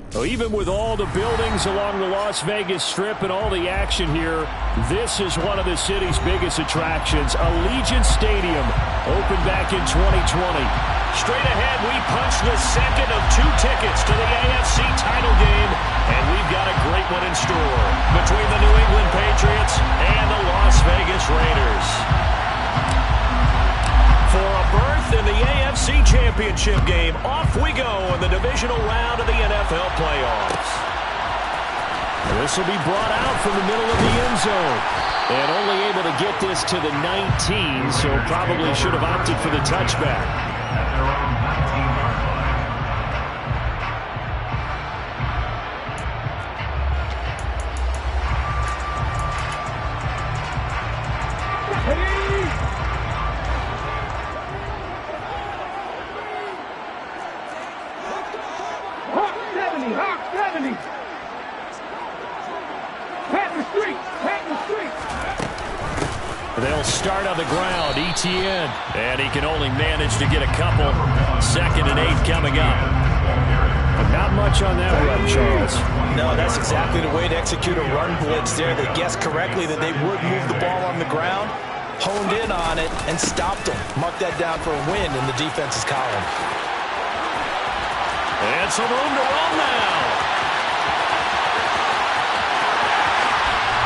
Well, even with all the buildings along the Las Vegas Strip and all the action here, this is one of the city's biggest attractions. Allegiant Stadium opened back in 2020. Straight ahead, we punch the second of 2 tickets to the AFC title game, and we've got a great one in store between the New England Patriots and the Las Vegas Raiders. For a berth in the AFC Championship game, off we go in the divisional round of the NFL playoffs. This will be brought out from the middle of the end zone. And only able to get this to the 19, so probably should have opted for the touchback. They'll start on the ground, ETN, and he can only manage to get a couple. 2nd and 8 coming up. But not much on that run, Charles. No, that's exactly the way to execute a run blitz there. They guessed correctly that they would move the ball on the ground, honed in on it, and stopped them. Mark that down for a win in the defense's column. And some room to run now.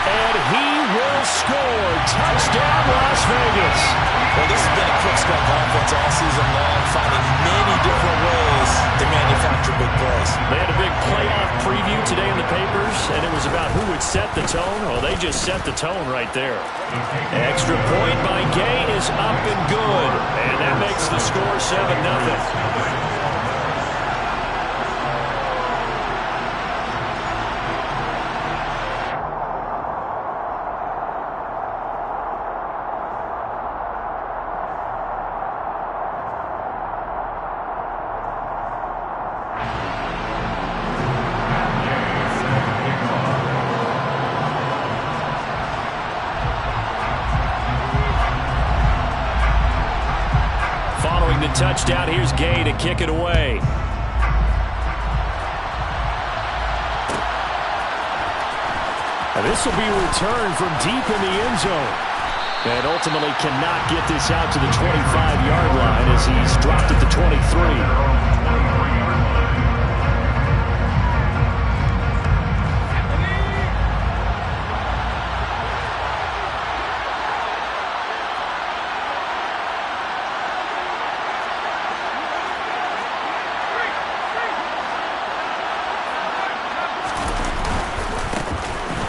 And he will score. Touchdown, Las Vegas. Well, this has been a quick step offense all season long, finding many different ways to manufacture big plays. They had a big playoff preview today in the papers, and it was about who would set the tone. Well, they just set the tone right there. Extra point by Gay is up and good, and that makes the score 7-0. Touchdown. Here's Gay to kick it away. And this will be returned from deep in the end zone. And ultimately cannot get this out to the 25-yard line as he's dropped at the 23.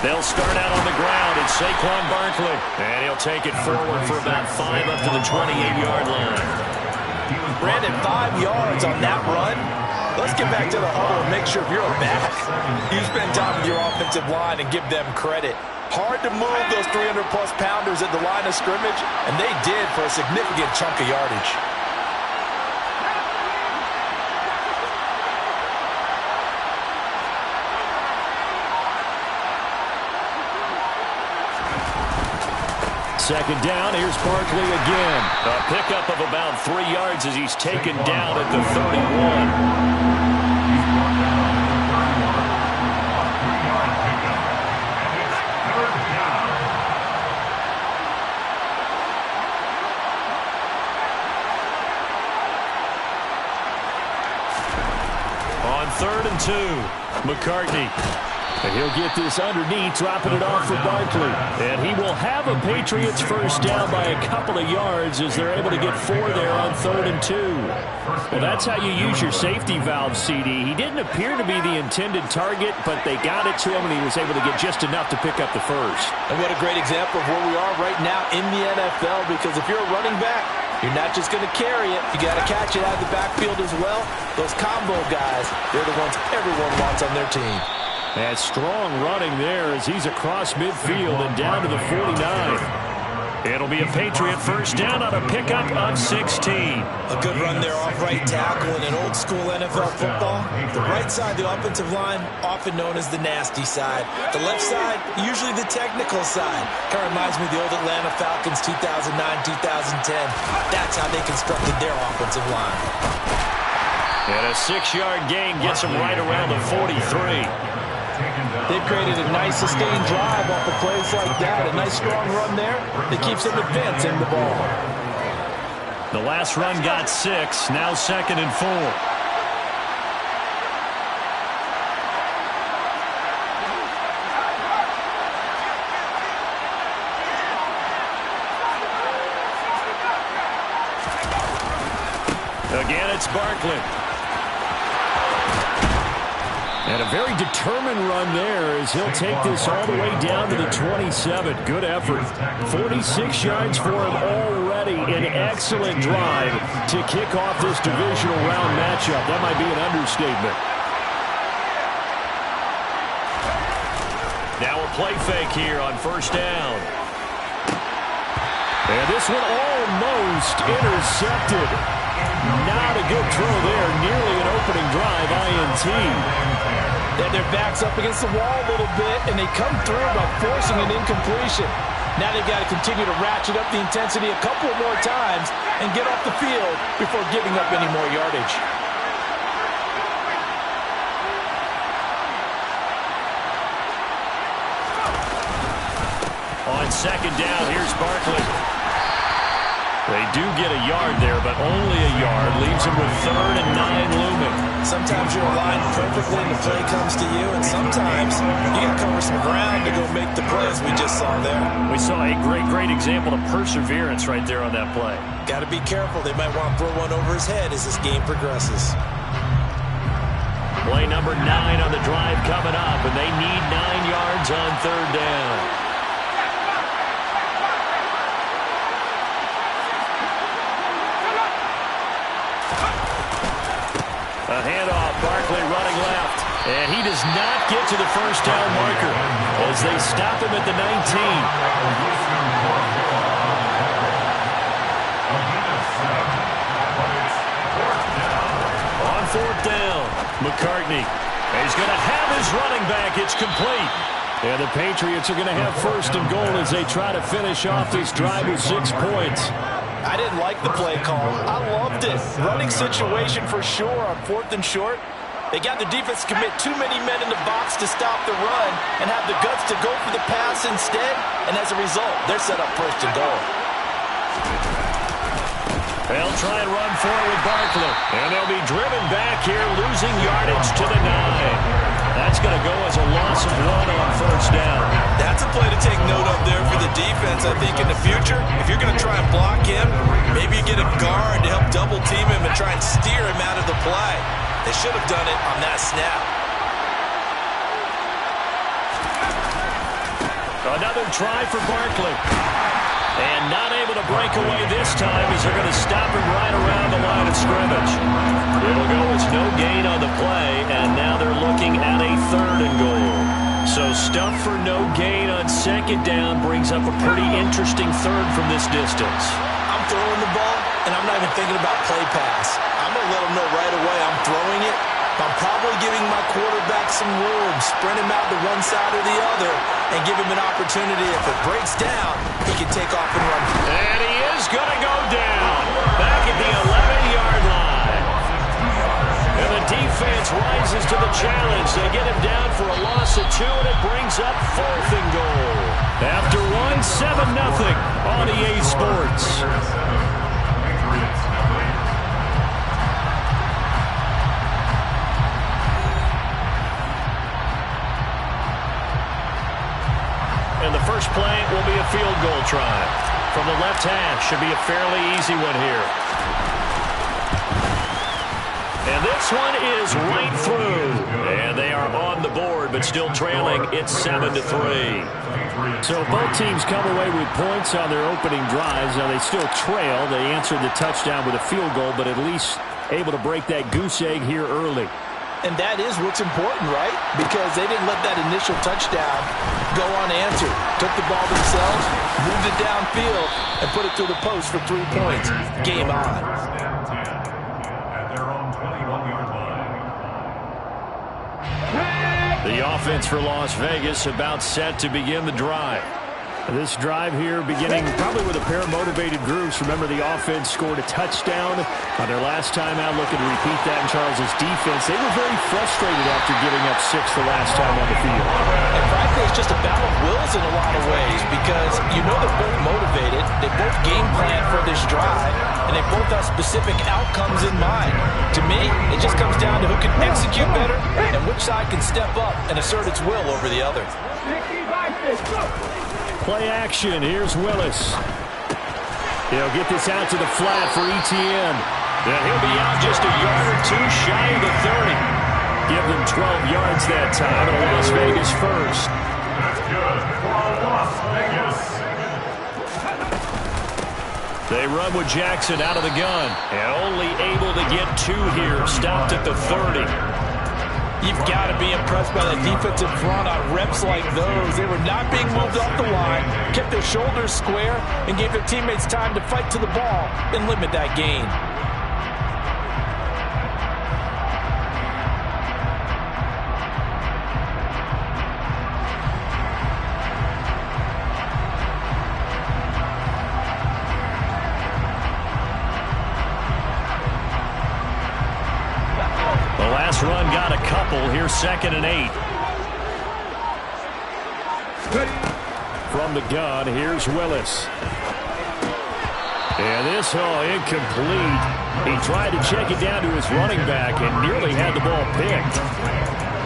They'll start out on the ground. It's Saquon Barkley. And he'll take it forward for about 5 up to the 28-yard line. Brandon, 5 yards on that run. Let's get back to the huddle and make sure if you're a back, you spend time with your offensive line and give them credit. Hard to move those 300-plus pounders at the line of scrimmage, and they did for a significant chunk of yardage. Second down, here's Barkley again. A pickup of about 3 yards as he's taken down at the 31. On 3rd and 2, McCartney. And he'll get this underneath, dropping it off for Barkley. And he will have a Patriots first down by a couple of yards as they're able to get 4 there on 3rd and 2. Well, that's how you use your safety valve, CD. He didn't appear to be the intended target, but they got it to him, and he was able to get just enough to pick up the first. And what a great example of where we are right now in the NFL, because if you're a running back, you're not just going to carry it. You got to catch it out of the backfield as well. Those combo guys, they're the ones everyone wants on their team. And strong running there as he's across midfield and down to the 49. It'll be a Patriot first down on a pickup of 16. A good run there off right tackle in an old school NFL football. The right side, the offensive line, often known as the nasty side. The left side, usually the technical side. Kind of reminds me of the old Atlanta Falcons 2009, 2010. That's how they constructed their offensive line. And a 6-yard gain gets him right around the 43. They've created a nice sustained drive off of plays like that. A nice strong run there that keeps them advancing the ball. The last run got 6. Now 2nd and 4. Again, it's Barkley. And a very determined run there as he'll take this all the way down to the 27. Good effort. 46 yards for him already. An excellent drive to kick off this divisional round matchup. That might be an understatement. Now a play fake here on 1st down. And this one almost intercepted. Not a good throw there. Nearly an opening drive, INT. Then their back's up against the wall a little bit, and they come through by forcing an incompletion. Now they've got to continue to ratchet up the intensity a couple more times and get off the field before giving up any more yardage. On 2nd down, here's Barkley. They do get a yard there, but only a yard. Leaves them with 3rd and 9 looming. Sometimes you're aligned perfectly and the play comes to you, and sometimes you got to cover some ground to go make the plays we just saw there. We saw a great example of perseverance right there on that play. Got to be careful. They might want to throw one over his head as this game progresses. Play number 9 on the drive coming up, and they need 9 yards on 3rd down. A handoff, Barkley running left. And he does not get to the 1st down marker as they stop him at the 19. On 4th down, McCartney. He's going to have his running back. It's complete. And the Patriots are going to have 1st and goal as they try to finish off this drive with 6 points. I didn't like the play call. I loved it. Running situation for sure on 4th and short. They got the defense to commit too many men in the box to stop the run and have the guts to go for the pass instead. And as a result, they're set up 1st and goal. They'll try and run forward with Barkley. And they'll be driven back here, losing yardage to the 9. That's going to go as a loss of 1 on 1st down. That's a play to take note of there for the defense. I think in the future, if you're going to try and block him, maybe you get a guard to help double team him and try and steer him out of the play. They should have done it on that snap. Another try for Barkley. And not able to break away this time as they're going to stop him right around the line of scrimmage. It'll go as no gain on the play, and now they're looking at a 3rd and goal. So stuff for no gain on 2nd down brings up a pretty interesting 3rd from this distance. I'm throwing the ball, and I'm not even thinking about play pass. I'm going to let them know right away I'm throwing it. I'm probably giving my quarterback some room, spread him out to one side or the other, and give him an opportunity. If it breaks down, he can take off and run. And he is going to go down back at the 11-yard line. And the defense rises to the challenge. They get him down for a loss of 2, and it brings up 4th and goal. After 1, 7-0 on EA Sports. And the first play will be a field goal try. From the left hash, should be a fairly easy one here. And this one is right through. And they are on the board, but still trailing. It's 7-3. So both teams come away with points on their opening drives. Now they still trail. They answered the touchdown with a field goal, but at least able to break that goose egg here early. And that is what's important, right? Because they didn't let that initial touchdown go unanswered. Took the ball themselves, moved it downfield, and put it through the post for 3 points. Game on. The offense for Las Vegas about set to begin the drive. This drive here beginning probably with a pair of motivated groups. Remember, the offense scored a touchdown on their last time out, looking to repeat that in Charles's defense. They were very frustrated after giving up 6 the last time on the field. And frankly, it's just a battle of wills in a lot of ways because you know they're both motivated. They both game plan for this drive, and they both have specific outcomes in mind. To me, it just comes down to who can execute better and which side can step up and assert its will over the other. Play action. Here's Willis. He'll get this out to the flat for Etienne. And he'll be out just a yard or two shy of the 30. Give them 12 yards that time, and a Las Vegas first. That's good for Las Vegas. They run with Jackson out of the gun. And only able to get 2 here. Stopped at the 30. You've got to be impressed by the defensive front on reps like those. They were not being moved off the line, kept their shoulders square, and gave their teammates time to fight to the ball and limit that gain. Run got a couple. Here's 2nd and 8. From the gun, here's Willis. And this, incomplete. He tried to check it down to his running back and nearly had the ball picked.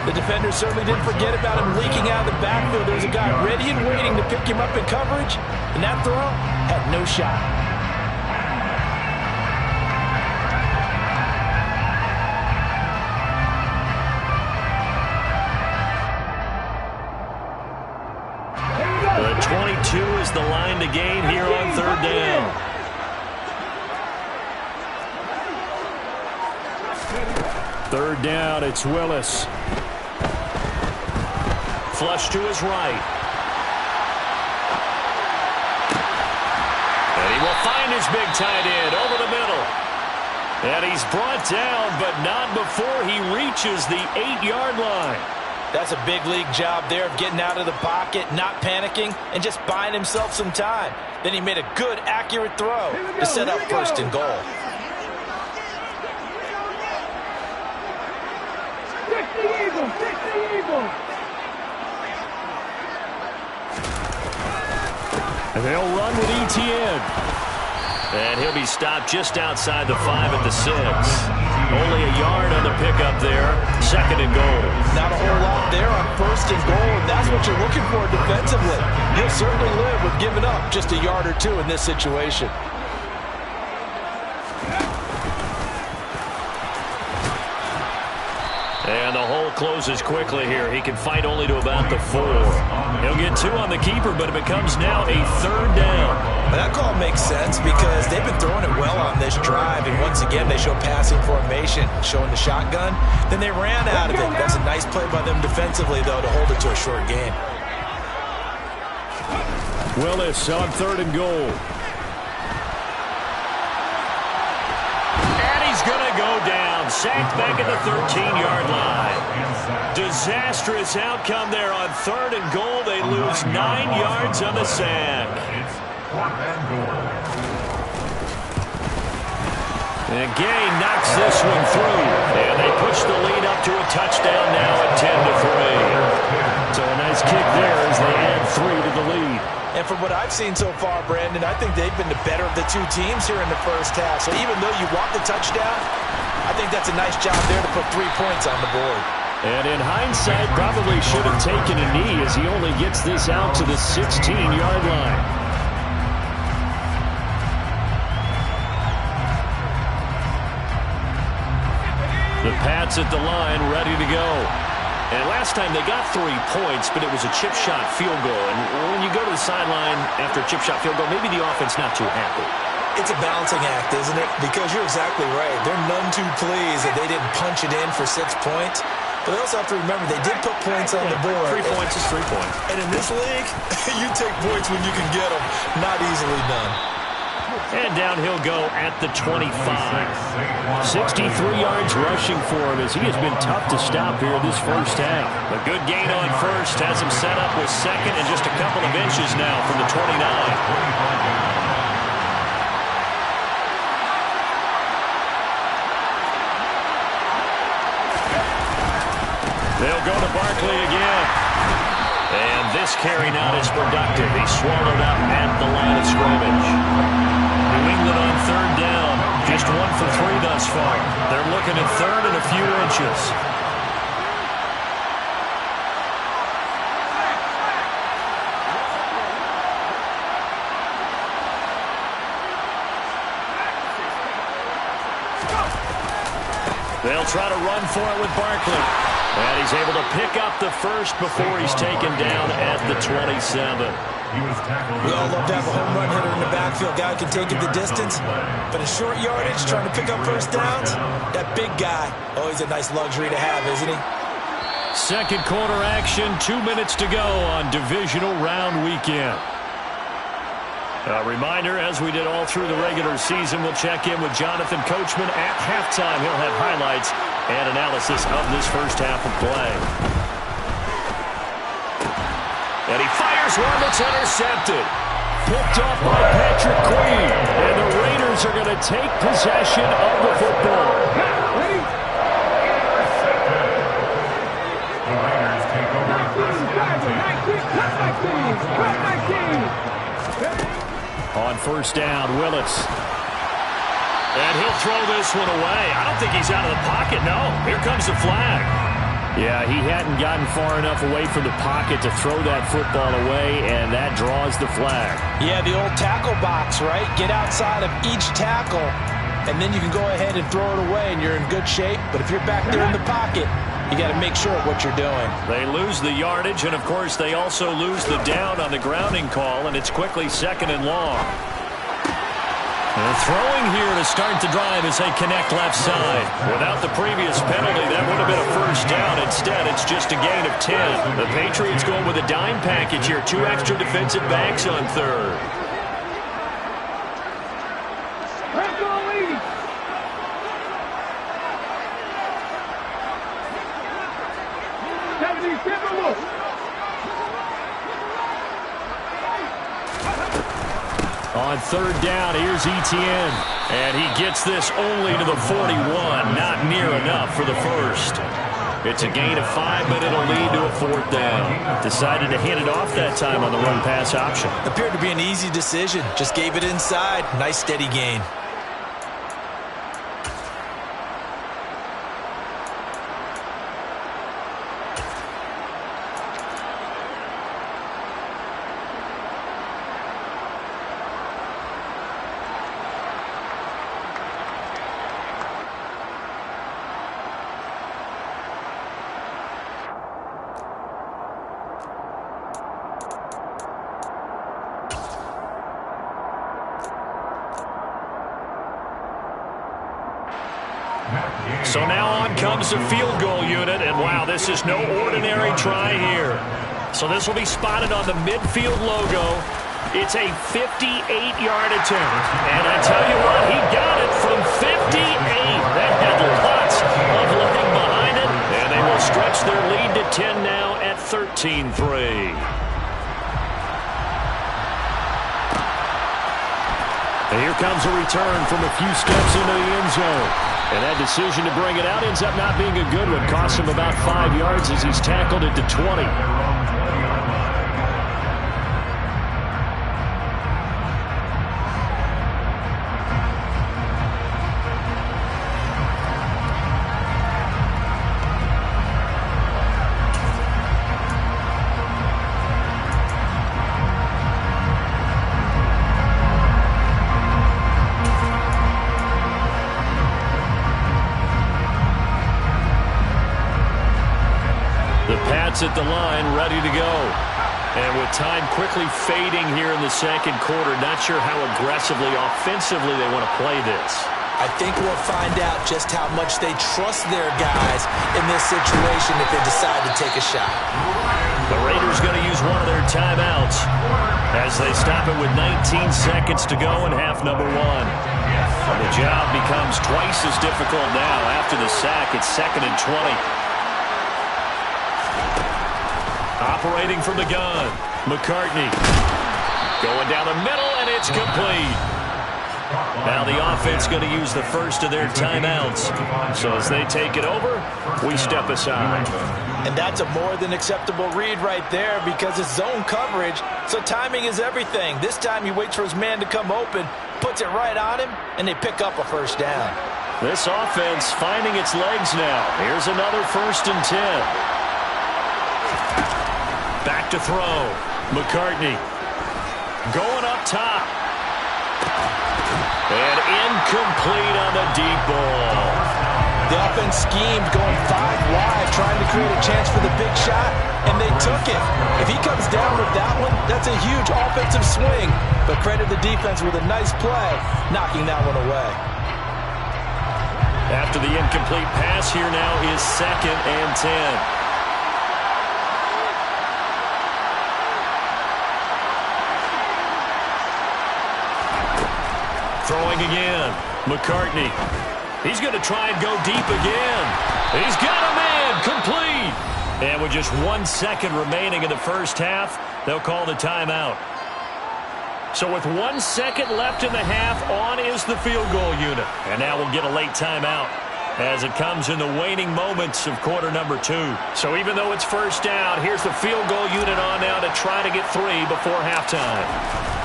The defender certainly didn't forget about him leaking out of the backfield. There was a guy ready and waiting to pick him up in coverage, and that throw had no shot. The 22 is the line to gain here on 3rd down. Third down, it's Willis. Flush to his right. And he will find his big tight end over the middle. And he's brought down, but not before he reaches the 8-yard line. That's a big league job there of getting out of the pocket, not panicking, and just buying himself some time. Then he made a good, accurate throw to set up 1st and goal. And they'll run with Etienne. And he'll be stopped just outside the 5 at the 6. Only a yard on the pickup there. 2nd and goal. Not a whole lot there on 1st and goal, and that's what you're looking for defensively. You'll certainly live with giving up just a yard or 2 in this situation. And the hole closes quickly here. He can fight only to about the 4. He'll get 2 on the keeper, but it becomes now a 3rd down. And that call makes sense because they've been throwing it well on this drive, and once again they show passing formation, showing the shotgun. Then they ran out of it. That's a nice play by them defensively, though, to hold it to a short gain. Willis on 3rd and goal. And he's going to go down. Sacked back at the 13-yard line. Disastrous outcome there on 3rd and goal. They lose 9 yards on the sack. And Gay knocks this one through. And they push the lead up to a touchdown now at 10-3. So a nice kick there as they add 3 to the lead. And from what I've seen so far, Brandon, I think they've been the better of the 2 teams here in the first half. So even though you want the touchdown, I think that's a nice job there to put 3 points on the board. And in hindsight, probably should have taken a knee as he only gets this out to the 16-yard line. The Pats at the line, ready to go. And last time they got 3 points, but it was a chip shot field goal. And when you go to the sideline after a chip shot field goal, maybe the offense not too happy. It's a balancing act, isn't it? Because you're exactly right. They're none too pleased that they didn't punch it in for 6 points. But they also have to remember they did put points on the board. 3 points is 3 points. And in this league, you take points when you can get them. Not easily done. And down he'll go at the 25. 63 yards rushing for him as he has been tough to stop here this first half. A good gain on first has him set up with second and just a couple of inches now from the 29. They'll go to Barkley again. And this carry not as productive. He's swallowed up at the line of scrimmage. New England on third down. Just 1 for 3 thus far. They're looking at third and a few inches. They'll try to run for it with Barkley. And he's able to pick up the first before he's taken down at the 27. We all love to have a home run hitter in the backfield. Guy can take it the distance. But in short yardage, trying to pick up first downs, that big guy, always a nice luxury to have, isn't he? Second quarter action, 2 minutes to go on divisional round weekend. A reminder, as we did all through the regular season, we'll check in with Jonathan Coachman at halftime. He'll have highlights and analysis of this first half of play. And he fires one that's intercepted. Picked off by Patrick Queen. And the Raiders are going to take possession of the football. The Raiders take over first down. On first down, Willis. And he'll throw this one away. I don't think he's out of the pocket, no. Here comes the flag. Yeah, he hadn't gotten far enough away from the pocket to throw that football away, and that draws the flag. Yeah, the old tackle box, right? Get outside of each tackle, and then you can go ahead and throw it away, and you're in good shape. But if you're back there in the pocket, you got to make sure of what you're doing. They lose the yardage, and, of course, they also lose the down on the grounding call, and it's quickly second and long. They're throwing here to start the drive as they connect left side. Without the previous penalty, that would have been a first down. Instead, it's just a gain of 10. The Patriots going with a dime package here. 2 extra defensive backs on third. On third down, here's Etienne. And he gets this only to the 41. Not near enough for the first. It's a gain of 5, but it'll lead to a fourth down. Decided to hand it off that time on the run-pass option. Appeared to be an easy decision. Just gave it inside. Nice, steady gain. So now on comes the field goal unit, and wow, this is no ordinary try here. So this will be spotted on the midfield logo. It's a 58-yard attempt. And I tell you what, he got it from 58. That had lots of leg behind it, and they will stretch their lead to 10 now at 13-3. And here comes a return from a few steps into the end zone. And that decision to bring it out ends up not being a good one. Costs him about 5 yards as he's tackled it to 20. At the line, ready to go. And with time quickly fading here in the second quarter, not sure how aggressively, offensively they want to play this. I think we'll find out just how much they trust their guys in this situation if they decide to take a shot. The Raiders going to use one of their timeouts. As they stop it with 19 seconds to go in half number one. The job becomes twice as difficult now after the sack. It's 2nd and 20. Operating from the gun, McCartney. Going down the middle, and it's complete. Now the offense going to use the first of their timeouts. So as they take it over, we step aside. And that's a more than acceptable read right there because it's zone coverage, so timing is everything. This time he waits for his man to come open, puts it right on him, and they pick up a first down. This offense finding its legs now. Here's another 1st and 10. Back to throw. McCartney going up top. And incomplete on the deep ball. The offense schemed going 5 wide, trying to create a chance for the big shot, and they took it. If he comes down with that one, that's a huge offensive swing. But credit the defense with a nice play, knocking that one away. After the incomplete pass, here now is 2nd and 10. Throwing again. McCartney. He's going to try and go deep again. He's got a man. Complete. And with just 1 second remaining in the first half, they'll call the timeout. So with 1 second left in the half, on is the field goal unit. And now we'll get a late timeout as it comes in the waning moments of quarter number 2. So even though it's first down, here's the field goal unit on now to try to get 3 before halftime.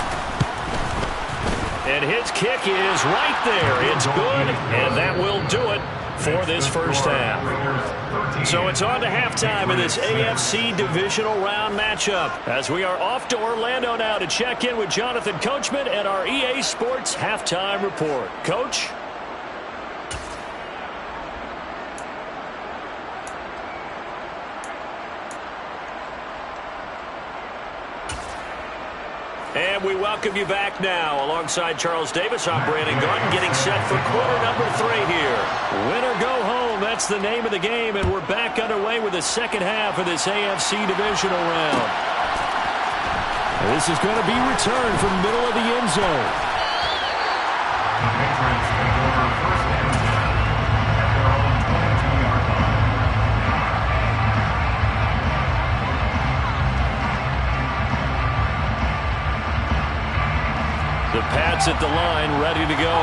And his kick is right there. It's good, and that will do it for this first half. So it's on to halftime in this AFC divisional round matchup as we are off to Orlando now to check in with Jonathan Coachman and our EA Sports halftime report. Coach? And we welcome you back now. Alongside Charles Davis, I'm Brandon Garden, getting set for quarter number 3 here. Win or go home, that's the name of the game, and we're back underway with the second half of this AFC divisional round. This is going to be returned from the middle of the end zone. The Patriots take over 1st and 10 at their own 22-yard line. The Pats at the line, ready to go.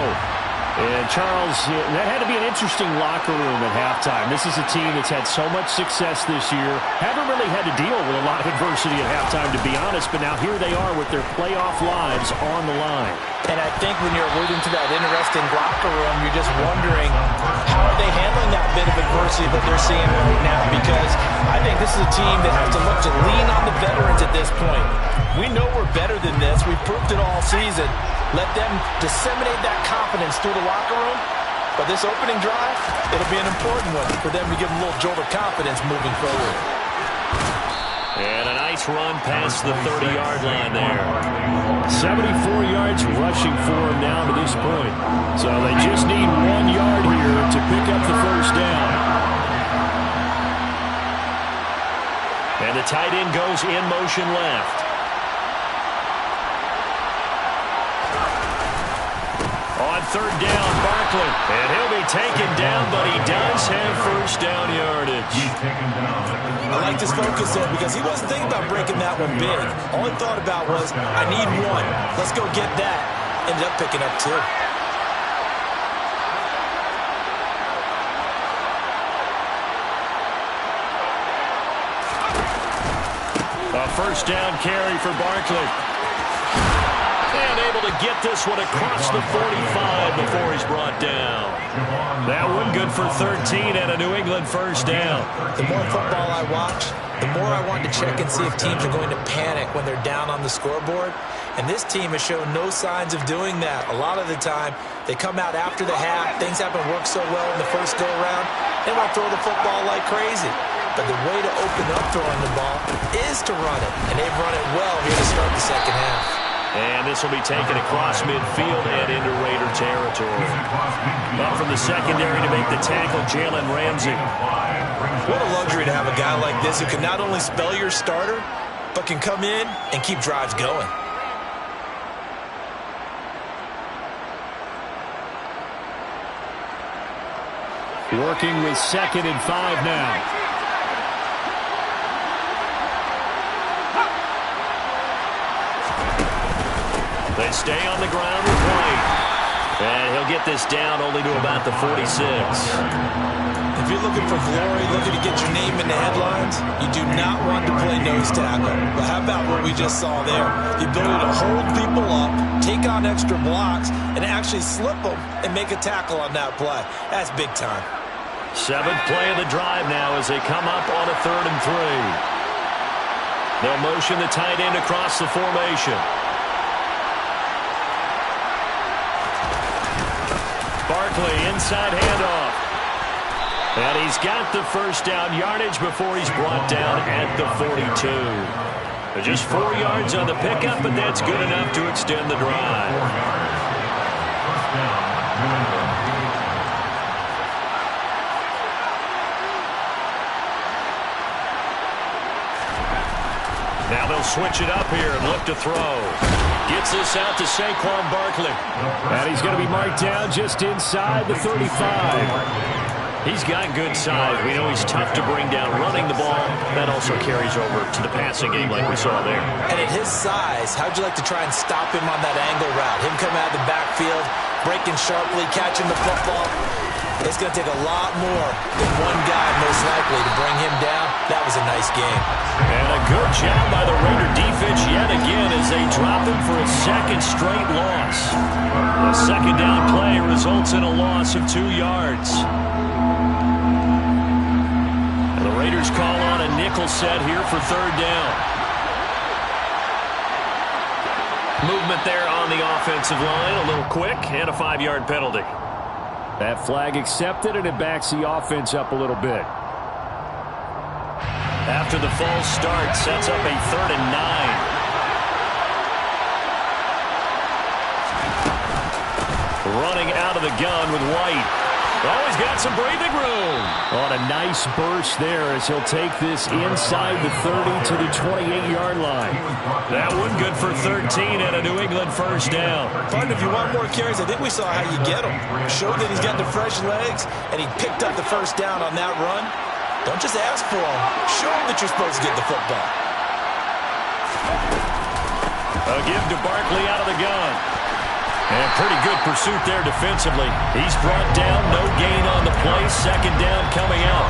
And Charles, that had to be an interesting locker room at halftime. This is a team that's had so much success this year. Haven't really had to deal with a lot of adversity at halftime, to be honest. But now here they are with their playoff lives on the line. And I think when you're alluding to that interesting locker room, you're just wondering how are they handling that bit of adversity that they're seeing right now, because I think this is a team that has to look to lean on the veterans at this point. We know we're better than this. We've proved it all season. Let them disseminate that confidence through the locker room. But this opening drive, it'll be an important one for them to give them a little jolt of confidence moving forward. And a nice run past the 30-yard line there. 74 yards rushing for him now to this point. So they just need 1 yard here to pick up the first down. And the tight end goes in motion left. On 3rd down, Barkley. And he'll be taken down, but he does have first down yardage. I like this focus there because he wasn't thinking about breaking that one big. All he thought about was, I need 1. Let's go get that. Ended up picking up 2. A first down carry for Barkley. And able to get this one across the 45 before he's brought down. That one good for 13 and a New England first down. The more football I watch, the more I want to check and see if teams are going to panic when they're down on the scoreboard. And this team has shown no signs of doing that. A lot of the time, they come out after the half. Things haven't worked so well in the first go-around. They want to throw the football like crazy. But the way to open up throwing the ball is to run it. And they've run it well here to start the second half. And this will be taken across midfield and into Raider territory. Up from the secondary to make the tackle, Jalen Ramsey. What a luxury to have a guy like this who can not only spell your starter, but can come in and keep drives going. Working with 2nd and 5 now. They stay on the ground with White. And he'll get this down only to about the 46. If you're looking for glory, looking to get your name in the headlines, you do not want to play nose tackle. But how about what we just saw there? The ability to hold people up, take on extra blocks, and actually slip them and make a tackle on that play. That's big time. 7th play of the drive now as they come up on a 3rd and 3. They'll motion the tight end across the formation. Barkley, inside handoff. And he's got the first down yardage before he's brought down at the 42. Just 4 yards on the pickup, but that's good enough to extend the drive. Now they'll switch it up here and look to throw. Gets this out to Saquon Barkley. And he's going to be marked down just inside the 35. He's got good size. We know he's tough to bring down running the ball. That also carries over to the passing game like we saw there. And at his size, how'd you like to try and stop him on that angle route? Him coming out of the backfield, breaking sharply, catching the football. It's going to take a lot more than one guy, most likely, to bring him down. That was a nice game. And a good job by the Raider defense yet again as they drop him for a 2nd straight loss. The 2nd down play results in a loss of 2 yards. And the Raiders call on a nickel set here for 3rd down. Movement there on the offensive line, a little quick, and a 5-yard penalty. That flag accepted, and it backs the offense up a little bit. After the false start, sets up a 3rd and 9. Running out of the gun with White. Oh, he's got some breathing room. On a nice burst there as he'll take this inside the 30 to the 28-yard line. That one good for 13 and a New England first down. Partner, if you want more carries, I think we saw how you get them. Showed that he's got the fresh legs, and he picked up the first down on that run. Don't just ask for him. Show him that you're supposed to get the football. A give to Barkley out of the gun. And pretty good pursuit there defensively. He's brought down, no gain on the play. 2nd down coming out.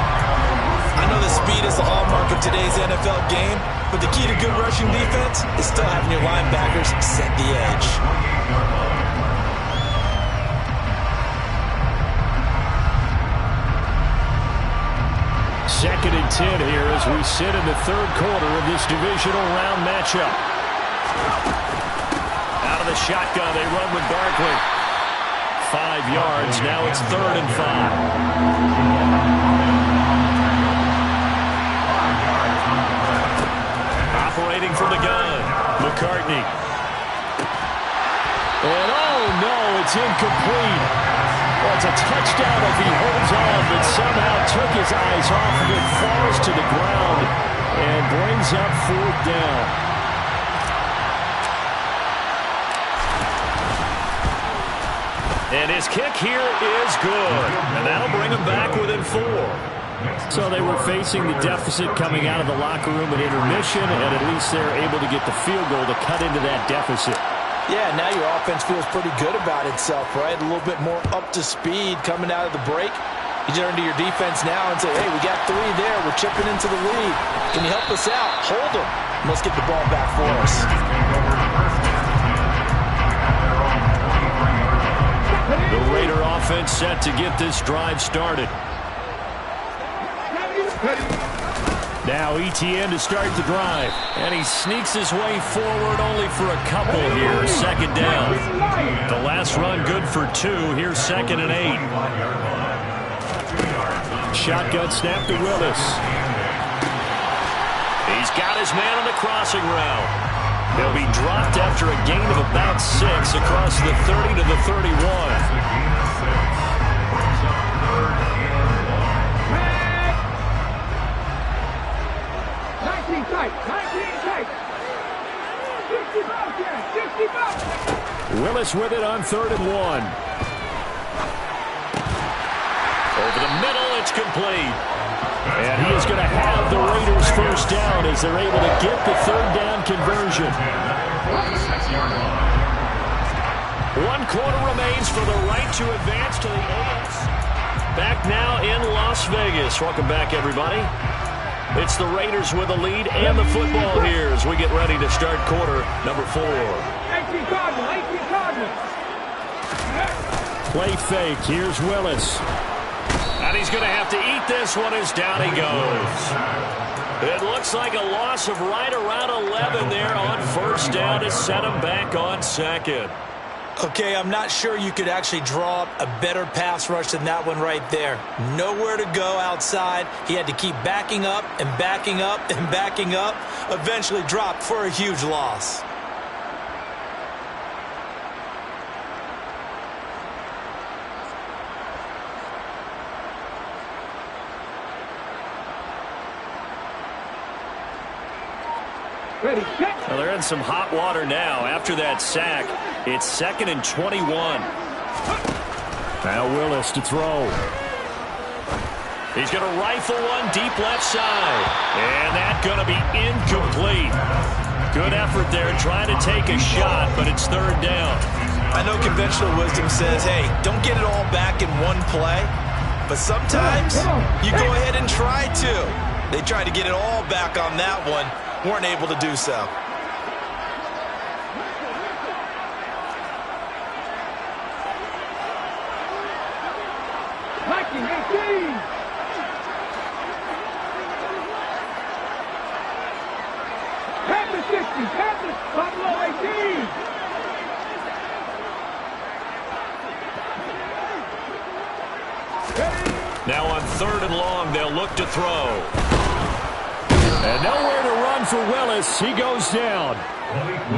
I know the speed is the hallmark of today's NFL game, but the key to good rushing defense is still having your linebackers set the edge. Second and 10 here as we sit in the 3rd quarter of this divisional round matchup. Out of the shotgun, they run with Barkley. 5 yards, now it's 3rd and 5. Operating from the gun, McCartney. And oh no, it's incomplete. Well, it's a touchdown if he holds on, but somehow took his eyes off of it, falls to the ground, and brings up 4th down. And his kick here is good. And that'll bring him back within 4. So they were facing the deficit coming out of the locker room at intermission, and at least they're able to get the field goal to cut into that deficit. Yeah, now your offense feels pretty good about itself, right? A little bit more up to speed coming out of the break. You turn to your defense now and say, hey, we got 3 there. We're chipping into the lead. Can you help us out? Hold them. Let's get the ball back for us. The Raider offense set to get this drive started. Now ETN to start the drive. And he sneaks his way forward only for a couple here. 2nd down. The last run good for 2. Here's 2nd and 8. Shotgun snap to Willis. He's got his man on the crossing route. He'll be dropped after a gain of about 6 across the 30 to the 31. Willis with it on 3rd and 1. Over the middle, it's complete. And he is going to have the Raiders first down as they're able to get the third down conversion. 6-yard line. 1 quarter remains for the right to advance to the AFC. Back now in Las Vegas. Welcome back, everybody. It's the Raiders with the lead and the football here as we get ready to start quarter number 4. 18 Cardinals. Play fake. Here's Willis. And he's going to have to eat this one as down he goes. It looks like a loss of right around 11 there on first down to set him back on second. Okay, I'm not sure you could actually draw up a better pass rush than that one right there. Nowhere to go outside. He had to keep backing up and backing up and backing up. Eventually dropped for a huge loss. Ready, set. Well, they're in some hot water now. After that sack, it's 2nd and 21. Now Willis to throw. He's going to rifle one deep left side. And that's going to be incomplete. Good effort there trying to take a shot, but it's third down. I know conventional wisdom says, hey, don't get it all back in one play. But sometimes you go ahead and try to. They tried to get it all back on that one. Weren't able to do so. Liking 18. Panther 60. Panther. Buffalo 18. Now on 3rd and long, they'll look to throw. And nowhere to run for Willis. He goes down.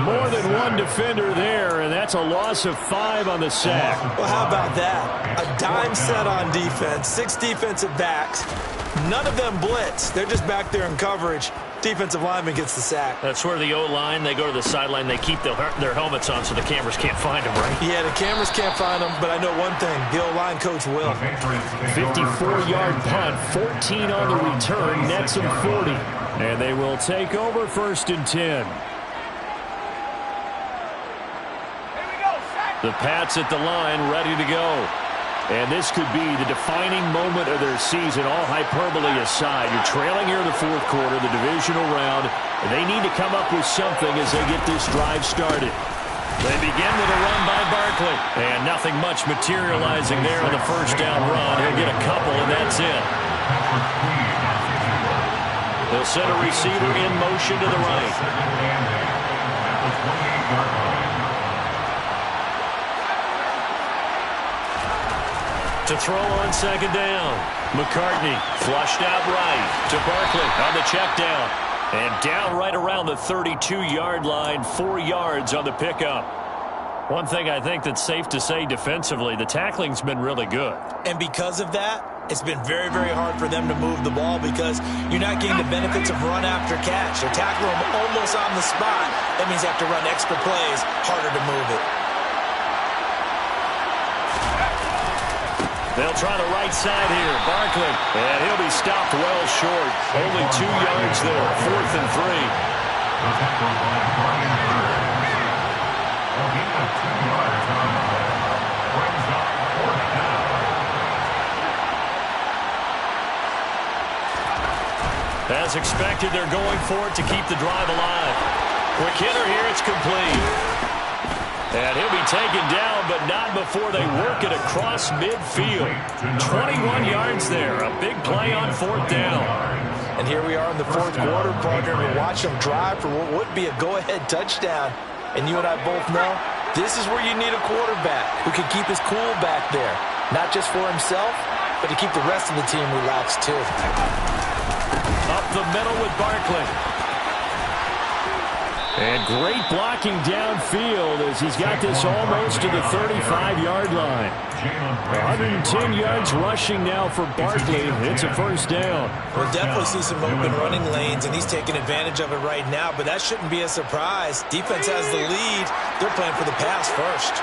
More than one defender there, and that's a loss of 5 on the sack. Well, how about that? A dime set on defense, 6 defensive backs. None of them blitz. They're just back there in coverage. Defensive lineman gets the sack. That's where the O-line, they go to the sideline, they keep their helmets on so the cameras can't find them, right? Yeah, the cameras can't find them, but I know one thing. The O-line coach will. 54-yard punt, 14 on the return, nets him 40. And they will take over 1st and 10. The Pats at the line, ready to go. And this could be the defining moment of their season, all hyperbole aside. You're trailing here in the 4th quarter, the divisional round. And they need to come up with something as they get this drive started. They begin with a run by Barkley. And nothing much materializing there on the first down run. He'll get a couple, and that's it. They'll send a receiver in motion to the right. To throw on 2nd down. McCartney flushed out right to Barkley on the check down. And down right around the 32-yard line, 4 yards on the pickup. One thing I think that's safe to say defensively, the tackling's been really good. And because of that, it's been very, very hard for them to move the ball because you're not getting the benefits of run after catch. They're tackling them almost on the spot. That means they have to run extra plays, harder to move it. They'll try the right side here. Barkley, and he'll be stopped well short. Only 2 yards there, 4th and 3. As expected, they're going for it to keep the drive alive. Quick hitter here, it's complete. And he'll be taken down, but not before they work it across midfield. 21 yards there, a big play on 4th down. And here we are in the 4th quarter, partner. We watch them drive for what would be a go-ahead touchdown. And you and I both know this is where you need a quarterback who can keep his cool back there. Not just for himself, but to keep the rest of the team relaxed too. Up the middle with Barkley. And great blocking downfield as he's got this almost to the 35-yard line. 110 yards rushing now for Barkley. It's a first down. We'll definitely see some open running lanes, and he's taking advantage of it right now, but that shouldn't be a surprise. Defense has the lead. They're playing for the pass first.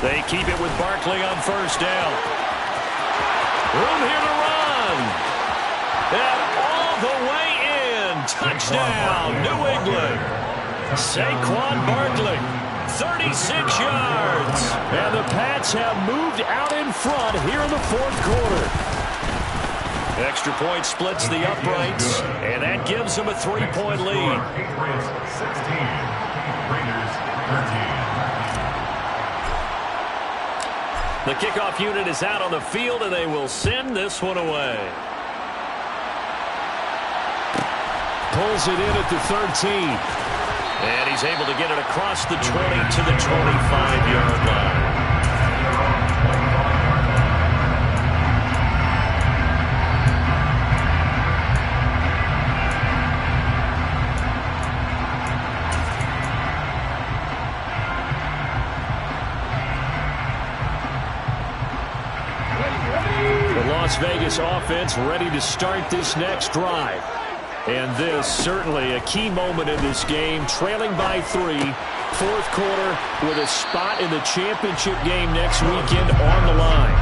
They keep it with Barkley on first down. Room here to run. And all the way in. Touchdown, New England. Saquon Barkley, 36 yards. And the Pats have moved out in front here in the fourth quarter. Extra point splits the uprights, and that gives them a 3-point lead. Patriots 16, Raiders 13. The kickoff unit is out on the field, and they will send this one away. Pulls it in at the 13. And he's able to get it across the 20 to the 25-yard line. The Las Vegas offense ready to start this next drive. And this certainly a key moment in this game, trailing by 3, fourth quarter, with a spot in the championship game next weekend on the line.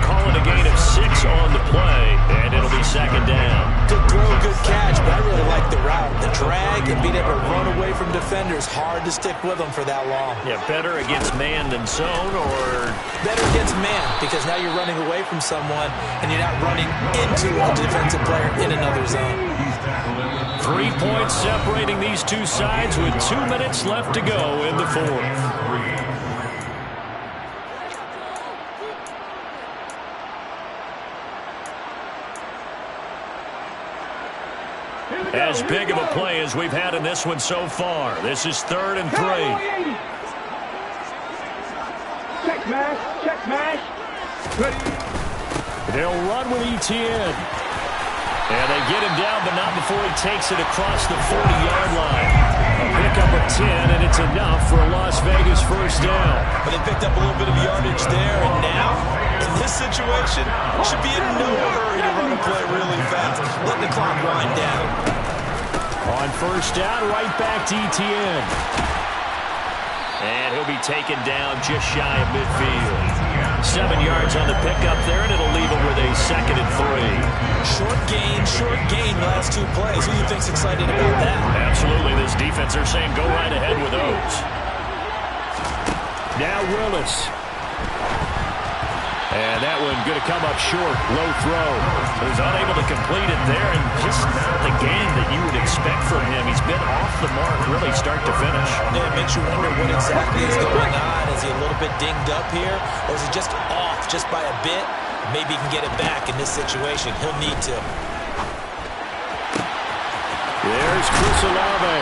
Call it a gain of 6 on the play, and it'll be second down. Good throw, good catch, but I really like the route. The drag and being able to run away from defenders, hard to stick with them for that long. Yeah, better against man than zone, or? Better against man, because now you're running away from someone, and you're not running into a defensive player in another zone. 3 points separating these two sides with 2 minutes left to go in the fourth. As big of a play as we've had in this one so far. This is 3rd and 3. Check mash, check mash. Ready. They'll run with Etienne. And they get him down, but not before he takes it across the 40-yard line. A pickup of 10, and it's enough for a Las Vegas first down. But they picked up a little bit of yardage there, and now, in this situation, should be in no hurry to run a play really fast. Let the clock wind down. On first down, right back to Etienne. And he'll be taken down just shy of midfield. 7 yards on the pickup there, and it'll leave him with a 2nd and 3. Short gain, last 2 plays. Who do you think's excited about that? Absolutely. This defense, they're saying go right ahead with those. Now Willis. And that one going to come up short. Low throw. He was unable to complete it there, and just not the game that you would expect from him. He's been off the mark really start to finish. Yeah, it makes you wonder what exactly is going on. Is he a little bit dinged up here, or is he just off just by a bit? Maybe he can get it back in this situation. He'll need to. There's Chris Olave.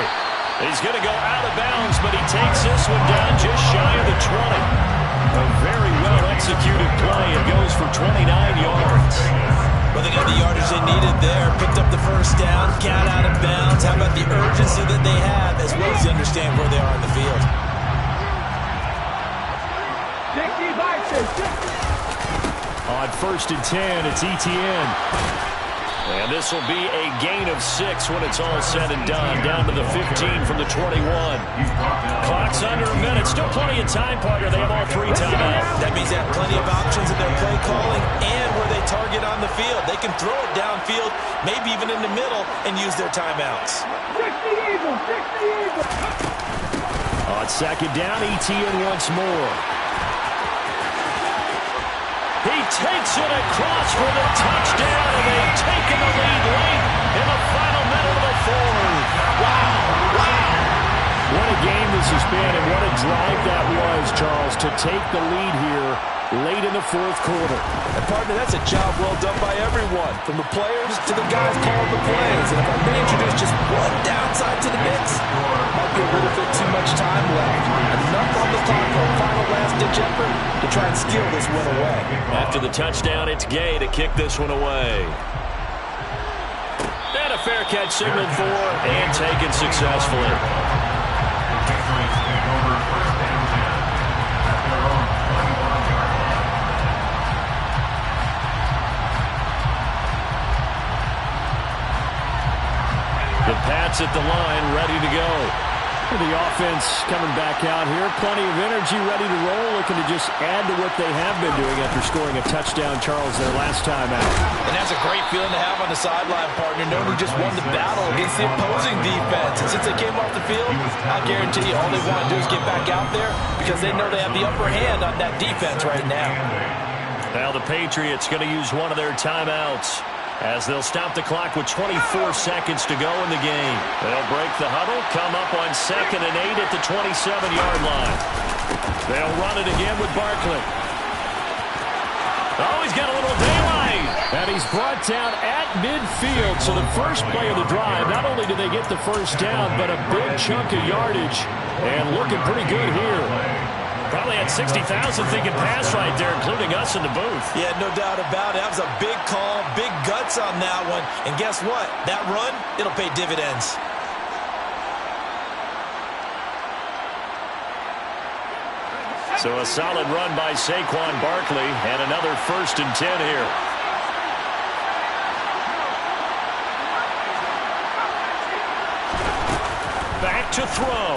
He's going to go out of bounds, but he takes this one down just shy of the 20. A very well-executed play. It goes for 29 yards. Well, they got the yardage they needed there. Picked up the first down, got out of bounds. How about the urgency that they have, as well as they understand where they are in the field? 60 On first and 10, it's Etienne. And this will be a gain of 6 when it's all said and done. Down to the 15 from the 21. Clock's under a minute. Still plenty of time, Parker. They have all 3 timeouts. That means they have plenty of options in their play calling and where they target on the field. They can throw it downfield, maybe even in the middle, and use their timeouts. 60 Eagles, 60 Eagles. On second down, Etienne once more. He takes it across for the touchdown, and they've taken the lead late in the final minute of the fourth. Wow! What a game this has been, and what a drive that was, Charles, to take the lead here late in the fourth quarter. And partner, that's a job well done by everyone, from the players to the guys calling the plays. And if I may introduce just one downside to the mix, might be a little bit too much time left. Enough on the clock for a final last-ditch effort to try and steal this one away. After the touchdown, it's Gay to kick this one away. And a fair catch signaled for and taken successfully. Patriots take over first and 10 at their own 21-yard line. The Pats at the line, ready to go. The offense coming back out here. Plenty of energy, ready to roll, looking to just add to what they have been doing after scoring a touchdown, Charles, their last time out. And that's a great feeling to have on the sideline, partner, knowing you just won the battle against the opposing defense. And since they came off the field, I guarantee you all they want to do is get back out there because they know they have the upper hand on that defense right now. Now the Patriots going to use one of their timeouts, as they'll stop the clock with 24 seconds to go in the game. They'll break the huddle, come up on 2nd and 8 at the 27-yard line. They'll run it again with Barkley. Oh, he's got a little daylight. And he's brought down at midfield. So the first play of the drive, not only did they get the first down, but a big chunk of yardage. And looking pretty good here. Probably had 60,000 thinking pass right there, including us in the booth. Yeah, no doubt about it. That was a big call, big guts on that one. And guess what? That run, it'll pay dividends. So a solid run by Saquon Barkley, and another 1st and 10 here. Back to throw.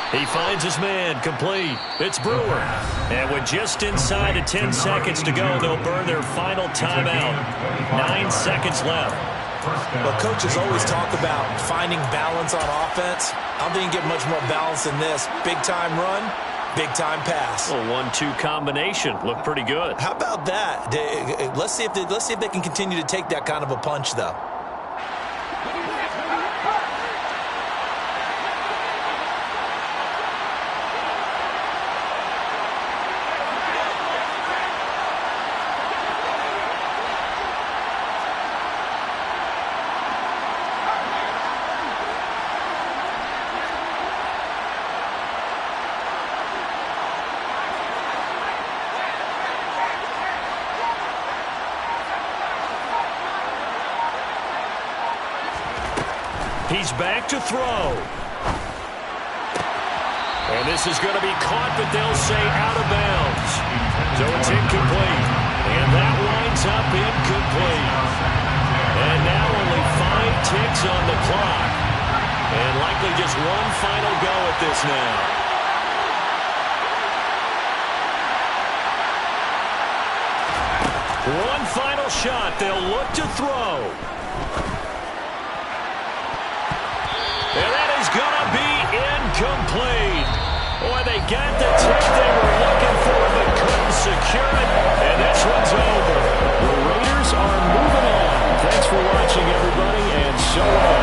He finds his man, complete. It's Brewer. And with just inside of 10 seconds to go, they'll burn their final timeout. 9 seconds left. Well, coaches always talk about finding balance on offense. I don't think you can get much more balance than this. Big-time run, big-time pass. A 1-2 combination. Looked pretty good. How about that? Let's see if they can continue to take that kind of a punch, though. He's back to throw. And this is going to be caught, but they'll say out of bounds. So it's incomplete. And that winds up incomplete. And now only 5 ticks on the clock. And likely just one final go at this now. One final shot. They'll look to throw. And that is going to be incomplete. Boy, they got the tick they were looking for, but couldn't secure it. And this one's over. The Raiders are moving on. Thanks for watching, everybody, and so long.